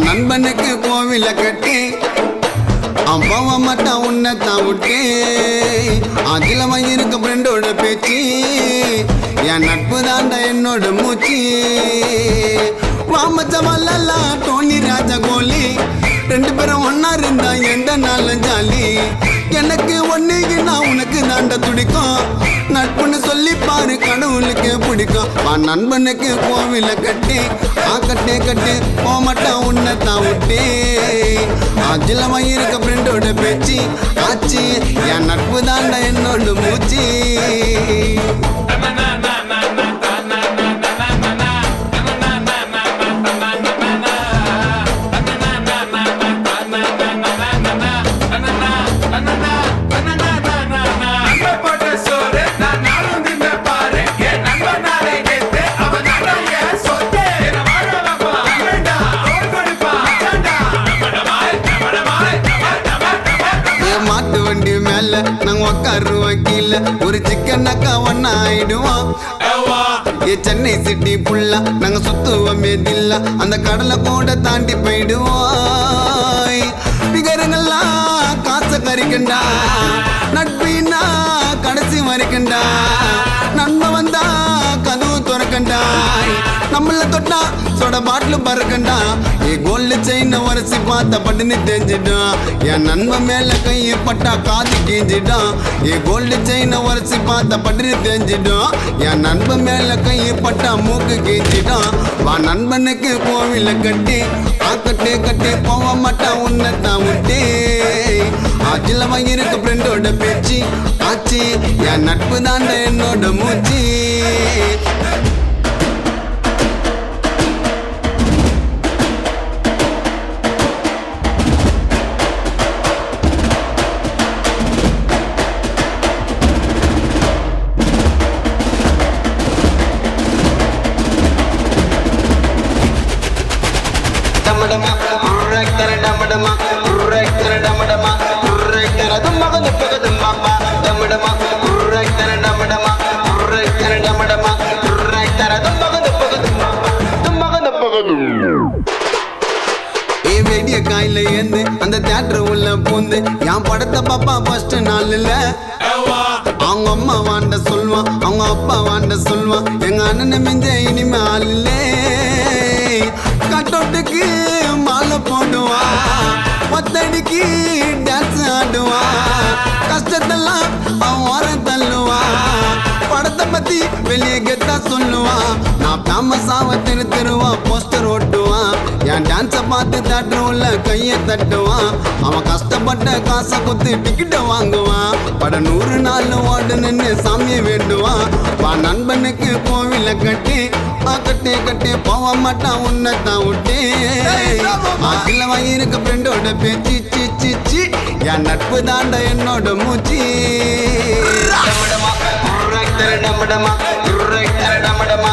நண்பனுக்கு கோவில கட்டி அப்பாவ மட்டும் உன்னத்தான் விட்டு அதில் இருக்க ஃப்ரெண்டோட பேச்சு என் நட்பு தாண்டா என்னோட மூச்சு வாமச்சவல்லாம் டோனி ராஜா கோலி 2 பேரும் ஒன்னா இருந்தா எந்த நாளும் ஜாலி எனக்கு ஒன்னுக்குன்னா உனக்கு தாண்ட துடிக்கும் நட்புன்னு சொல்லி பாரு கடவுளுக்கு பிடிக்கும் நண்பனுக்கு கோவில கட்டி கட்டே கட்டி போமட்டம் உன்னத்தான் விட்டு அதில் இருக்க ஃப்ரெண்டோட பேச்சு ஆச்சு என் நட்பு தாண்டா என்னோட மூச்சு நாங்க உக்காருவோம் கீழே ஒரு சிக்கன் அக்கா ஒன்னா ஆயிடுவோம் சென்னை சிட்டி புல்லா நாங்க சுத்துவோமே தில்லா அந்த கடலை கூட தாண்டி போயிடுவோம் பிகருங்கெல்லாம் காசை கறிக்கண்டா நட்பின்னா கடைசி வரைக்கண்டா நண்பன் வந்தா கதவு துறக்கண்டா நம்மள தொட்டா சொட பாட்டில் பறக்கண்டா கோல்டு செயின உரசி பார்த்த பட்டுன்னு தெரிஞ்சிட்டான் என் நண்பன் மேல கையை பட்டா காது கீஞ்சிட்டான் கோல்டு செயின உரசி பார்த்த பட்டுன்னு தெரிஞ்சிட்டான் என் நண்பன் மேல கையை பட்டா மூக்கு கீஞ்சிட்டான் நண்பனுக்கு கோவில கட்டி கட்டே கட்டி போக மாட்டான் உன்னத்தான் விட்டு அதில் இருக்க ஃப்ரெண்டோட பேச்சு ஆச்சு என் நட்பு தாண்ட என்னோட மூச்சு வேடிய காயில ஏந்து அந்த தியேட்டர் உள்ள பூந்து என் படத்தை பாப்பா ஃபர்ஸ்ட் நாள்ல அவங்க அம்மா வாண்ட சொல்லுவான் அவங்க அப்பா வாண்ட சொல்லுவான் எங்க அண்ணன் மிஞ்ச இனிமே ஆளே கட்டோட்டுக்கு மாலை போடுவான் ஒத்தடிக்கு டான்ஸ் ஆடுவான் கஷ்டத்தெல்லாம் அவன் ஓரம் தள்ளுவான் படத்தை பத்தி வெளியே கெத்தா சொல்லுவான் நான் ஃபேமஸாவ திருவான் போஸ்டர் ஓட்டுவான் என் டான்ஸை பார்த்து தேட்டர் உள்ள கையை தட்டுவான் அவன் கஷ்டப்பட்ட காசை குத்து டிக்கெட்டை வாங்குவான் பட 100 நாள் ஓடு நின்று சாமியை வேண்டுவான் நண்பனுக்கு கோவில கட்டி கட்டே கட்டி போக மாட்டான் உன்னத்தான் விட்டு அதில் இருக்க ஃப்ரெண்டோட பேச்சு சிச்சி என் நட்பு தாண்ட என்னோட மூச்சு டமடமா